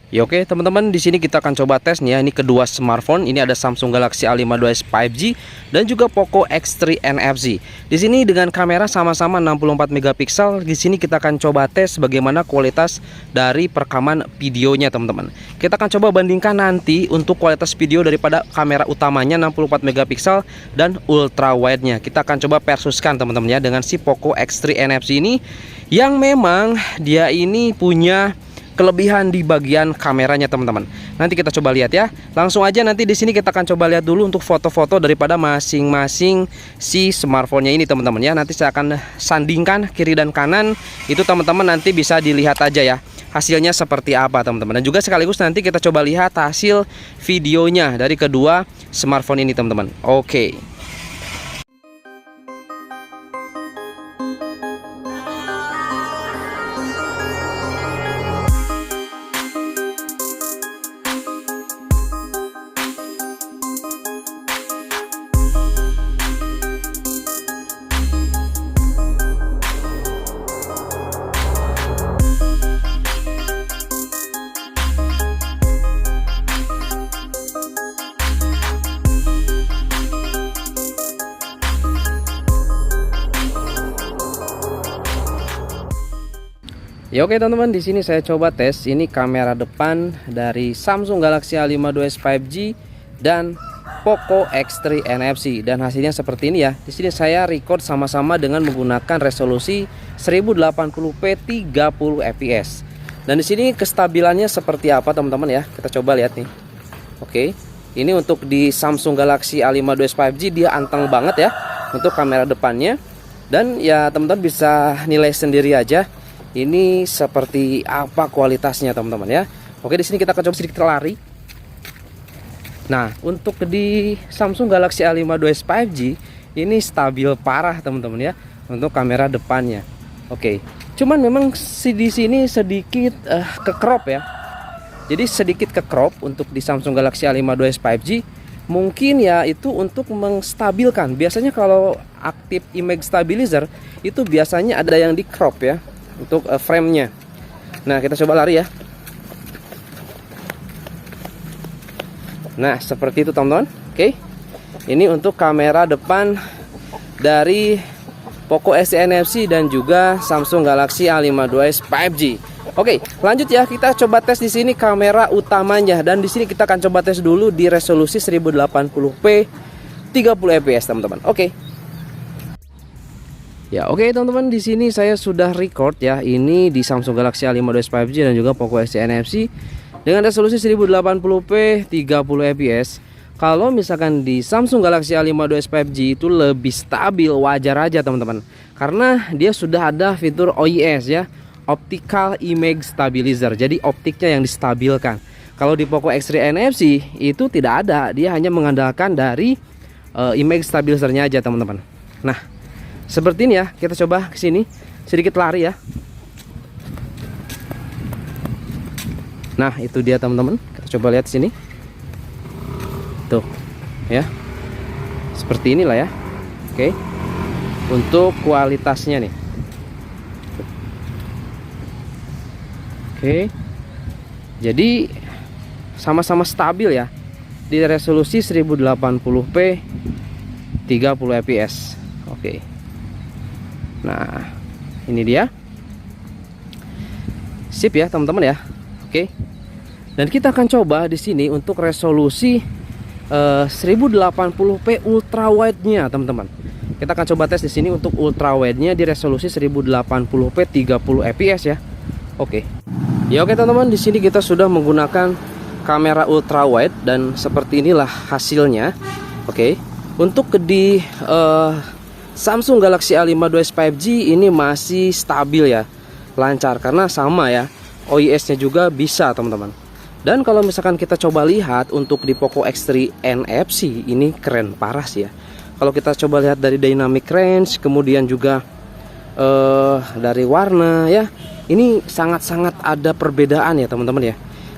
Ya oke teman-teman, di sini kita akan coba tes nih ya. Ini kedua smartphone. Ini ada Samsung Galaxy A52s 5G dan juga Poco X3 NFC. Di sini dengan kamera sama-sama 64 megapiksel. Di sini kita akan coba tes bagaimana kualitas dari perekaman videonya teman-teman. Kita akan coba bandingkan nanti untuk kualitas video daripada kamera utamanya 64 megapiksel dan ultra wide-nya. Kita akan coba versuskan teman-teman ya dengan si Poco X3 NFC ini yang memang dia ini punya kelebihan di bagian kameranya teman-teman. Nanti kita coba lihat ya. Langsung aja nanti di sini kita akan coba lihat dulu untuk foto-foto daripada masing-masing si smartphone-nya ini teman-teman ya. Nanti saya akan sandingkan kiri dan kanan. Itu teman-teman nanti bisa dilihat aja ya hasilnya seperti apa teman-teman. Dan juga sekaligus nanti kita coba lihat hasil videonya dari kedua smartphone ini teman-teman. Oke. Ya oke teman-teman, di sini saya coba tes ini kamera depan dari Samsung Galaxy A52s 5G dan Poco X3 NFC dan hasilnya seperti ini ya. Di sini saya record sama-sama dengan menggunakan resolusi 1080p 30 fps. Dan di sini kestabilannya seperti apa teman-teman ya? Kita coba lihat nih. Oke. Ini untuk di Samsung Galaxy A52s 5G dia anteng banget ya untuk kamera depannya. Dan ya teman-teman bisa nilai sendiri aja ini seperti apa kualitasnya teman-teman ya. Oke, di sini kita akan coba sedikit lari. Nah, untuk di Samsung Galaxy A52s 5G ini stabil parah teman-teman ya untuk kamera depannya. Oke. Cuman memang di sini sedikit ke crop ya. Jadi sedikit ke crop untuk di Samsung Galaxy A52s 5G. Mungkin ya itu untuk menstabilkan. Biasanya kalau aktif image stabilizer itu biasanya ada yang di crop ya untuk frame-nya. Nah, kita coba lari ya. Nah, seperti itu teman-teman. Oke. Ini untuk kamera depan dari Poco X3 NFC dan juga Samsung Galaxy A52s 5G. Oke, lanjut ya. Kita coba tes di sini kamera utamanya dan di sini kita akan coba tes dulu di resolusi 1080p 30 fps teman-teman. Oke. Ya oke teman-teman, di sini saya sudah record ya ini di Samsung Galaxy A52s 5G dan juga Poco X3 NFC dengan resolusi 1080p 30 fps. Kalau misalkan di Samsung Galaxy A52s 5G itu lebih stabil, wajar aja teman-teman, karena dia sudah ada fitur OIS ya, Optical Image Stabilizer. Jadi optiknya yang distabilkan. Kalau di Poco X3 NFC itu tidak ada, dia hanya mengandalkan dari image stabilizernya aja teman-teman. Nah, seperti ini ya, kita coba ke sini sedikit lari ya. Nah, itu dia teman-teman. Kita coba lihat sini. Tuh, ya. Seperti inilah ya. Oke. Untuk kualitasnya nih. Oke. Jadi sama-sama stabil ya. Di resolusi 1080p 30 fps. Oke. Nah, ini dia. Sip ya teman-teman ya. Oke. Dan kita akan coba di sini untuk resolusi 1080p ultra wide-nya teman-teman. Kita akan coba tes di sini untuk ultra wide-nya di resolusi 1080p 30 fps ya. Oke. Ya oke teman-teman, di sini kita sudah menggunakan kamera ultra wide dan seperti inilah hasilnya. Oke. Untuk di Samsung Galaxy A52s 5G ini masih stabil ya, lancar karena sama ya, OIS-nya juga bisa teman-teman. Dan kalau misalkan kita coba lihat untuk di Poco X3 NFC ini keren parah sih ya. Kalau kita coba lihat dari dynamic range, kemudian juga dari warna ya, ini sangat-sangat ada perbedaan ya teman-teman ya.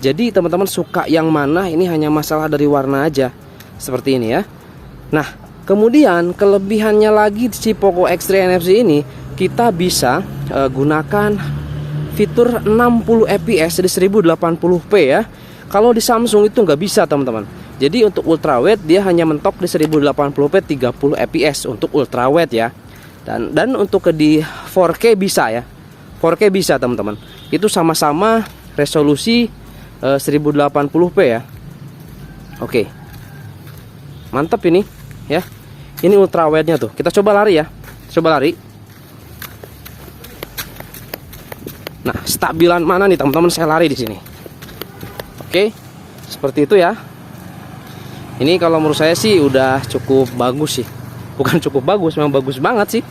Jadi teman-teman suka yang mana, ini hanya masalah dari warna aja, seperti ini ya. Nah, kemudian kelebihannya lagi si Poco X3 NFC ini, kita bisa gunakan fitur 60 fps di 1080p ya. Kalau di Samsung itu nggak bisa teman-teman. Jadi untuk ultrawide dia hanya mentok di 1080p 30 fps untuk ultrawide ya. Dan untuk di 4K bisa ya. 4K bisa teman-teman. Itu sama-sama resolusi 1080p ya. Oke. Mantap ini ya. Ini ultrawide-nya tuh. Kita coba lari ya. Coba lari. Nah, stabilan mana nih teman-teman saya lari di sini. Oke. Seperti itu ya. Ini kalau menurut saya sih udah cukup bagus sih. Bukan cukup bagus, memang bagus banget sih.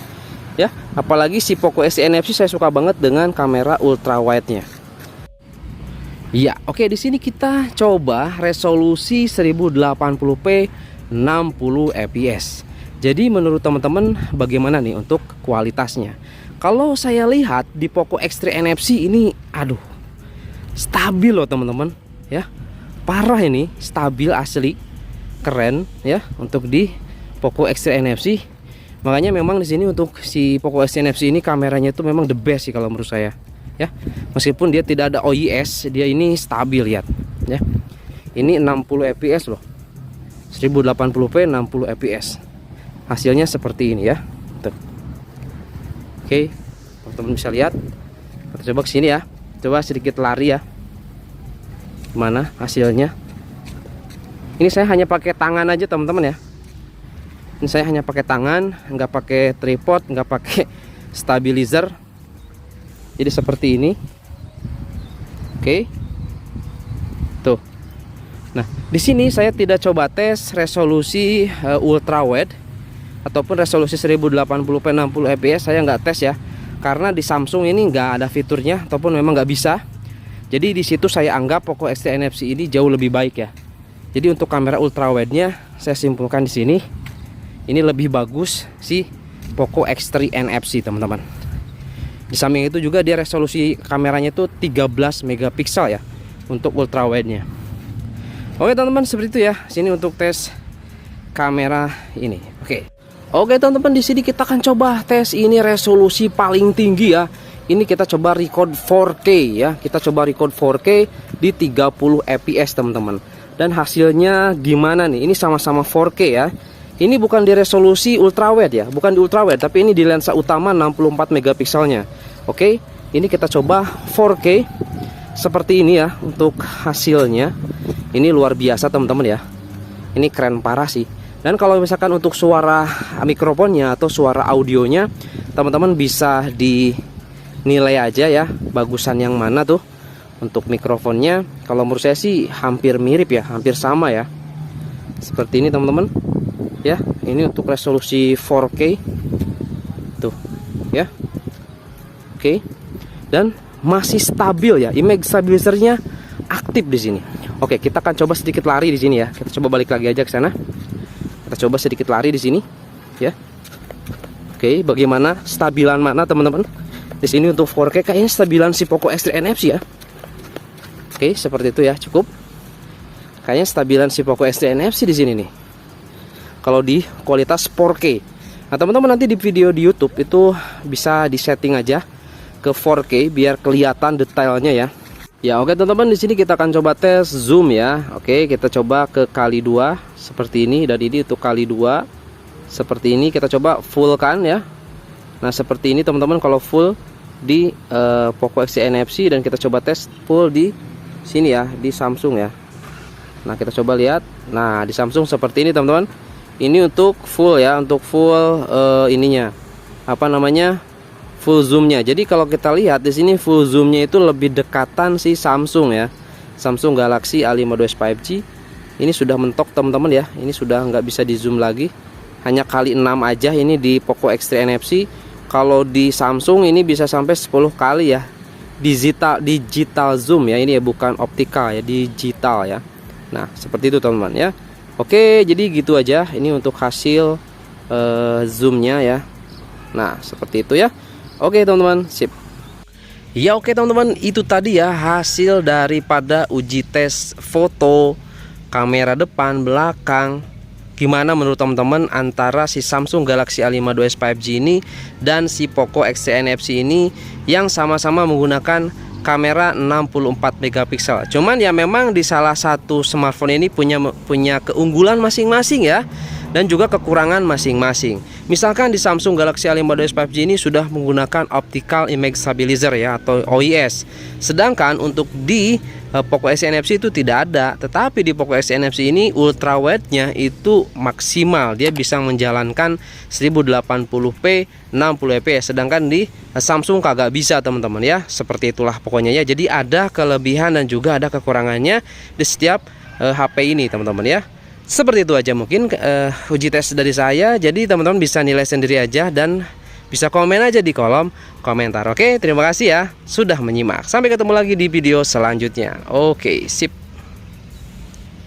Ya, apalagi si Poco X3 NFC saya suka banget dengan kamera ultrawide-nya. Iya, oke di sini kita coba resolusi 1080p 60 fps. Jadi menurut teman-teman bagaimana nih untuk kualitasnya? Kalau saya lihat di Poco X3 NFC ini, aduh, stabil loh teman-teman, ya, parah ini, stabil asli, keren ya untuk di Poco X3 NFC. Makanya memang di sini untuk si Poco X3 NFC ini kameranya itu memang the best sih kalau menurut saya, ya. Meskipun dia tidak ada OIS, dia ini stabil lihat, ya. Ini 60 fps loh, 1080p 60 fps. Hasilnya seperti ini ya. Tuh. Oke, teman-teman bisa lihat. Kita coba kesini ya. Coba sedikit lari ya. Gimana hasilnya? Ini saya hanya pakai tangan aja teman-teman ya. Ini saya hanya pakai tangan, nggak pakai tripod, nggak pakai stabilizer. Jadi seperti ini. Oke. Tuh. Nah, di sini saya tidak coba tes resolusi ultrawide ataupun resolusi 1080p 60 fps, saya nggak tes ya, karena di Samsung ini nggak ada fiturnya ataupun memang nggak bisa. Jadi di situ saya anggap Poco X3 NFC ini jauh lebih baik ya. Jadi untuk kamera ultrawide-nya saya simpulkan di sini, ini lebih bagus si Poco X3 NFC teman-teman. Di samping itu juga dia resolusi kameranya itu 13 megapiksel ya untuk ultrawide-nya. Oke teman-teman, seperti itu ya. Sini untuk tes kamera ini. Oke teman-teman, di sini kita akan coba tes ini resolusi paling tinggi ya. Ini kita coba record 4K ya. Kita coba record 4K di 30 fps teman-teman. Dan hasilnya gimana nih? Ini sama-sama 4K ya. Ini bukan di resolusi ultrawide ya, bukan di ultrawide, tapi ini di lensa utama 64 megapikselnya. Oke, ini kita coba 4K seperti ini ya untuk hasilnya. Ini luar biasa teman-teman ya. Ini keren parah sih. Dan kalau misalkan untuk suara mikrofonnya atau suara audionya, teman-teman bisa dinilai aja ya, bagusan yang mana tuh untuk mikrofonnya. Kalau menurut saya sih hampir mirip ya, hampir sama ya. Seperti ini teman-teman. Ya, ini untuk resolusi 4K. Tuh, ya. Oke. Dan masih stabil ya, image stabilizernya aktif di sini. Oke, kita akan coba sedikit lari di sini ya. Kita coba balik lagi aja ke sana. Kita coba sedikit lari di sini, ya. Oke, bagaimana stabilan mana teman-teman? Di sini untuk 4K kayaknya stabilan si Poco X3 NFC ya. Oke, seperti itu ya, cukup. Kayaknya stabilan si Poco X3 NFC di sini nih. Kalau di kualitas 4K. Nah, teman-teman nanti di video di YouTube itu bisa disetting aja ke 4K biar kelihatan detailnya ya. Ya, oke teman-teman, di sini kita akan coba tes zoom ya. Oke, kita coba ke kali 2 seperti ini, dan ini untuk kali 2 seperti ini. Kita coba full kan ya. Nah, seperti ini teman-teman kalau full di Poco X3 NFC, dan kita coba tes full di sini ya, di Samsung ya. Nah, kita coba lihat. Nah, di Samsung seperti ini teman-teman. Ini untuk full ya, untuk full ininya. Apa namanya? Full zoomnya. Jadi kalau kita lihat di sini full zoomnya itu lebih dekatan si Samsung ya, Samsung Galaxy A52s 5G. Ini sudah mentok teman-teman ya. Ini sudah nggak bisa di zoom lagi, hanya kali 6 aja ini di Poco X3 NFC. Kalau di Samsung ini bisa sampai 10 kali ya, digital zoom ya. Ini ya bukan optikal ya, digital ya. Nah seperti itu teman-teman ya. Oke, jadi gitu aja ini untuk hasil zoomnya ya. Nah seperti itu ya. Oke teman-teman, sip. Ya oke teman-teman, itu tadi ya hasil daripada uji tes foto, kamera depan, belakang, Gimana menurut teman-teman antara si Samsung Galaxy A52s 5G ini dan si Poco X3 NFC ini yang sama-sama menggunakan kamera 64 megapiksel. Cuman ya memang di salah satu smartphone ini punya keunggulan masing-masing ya, dan juga kekurangan masing-masing. Misalkan di Samsung Galaxy A52s 5G ini sudah menggunakan Optical Image Stabilizer ya, atau OIS. Sedangkan untuk di Poco X3 NFC itu tidak ada. Tetapi di Poco X3 NFC ini ultra wide-nya itu maksimal. Dia bisa menjalankan 1080p 60 fps. Sedangkan di Samsung kagak bisa teman-teman ya. Seperti itulah pokoknya ya. Jadi ada kelebihan dan juga ada kekurangannya di setiap HP ini teman-teman ya. Seperti itu aja mungkin uji tes dari saya. Jadi teman-teman bisa nilai sendiri aja dan bisa komen aja di kolom komentar. Oke, terima kasih ya sudah menyimak. Sampai ketemu lagi di video selanjutnya. Oke, sip.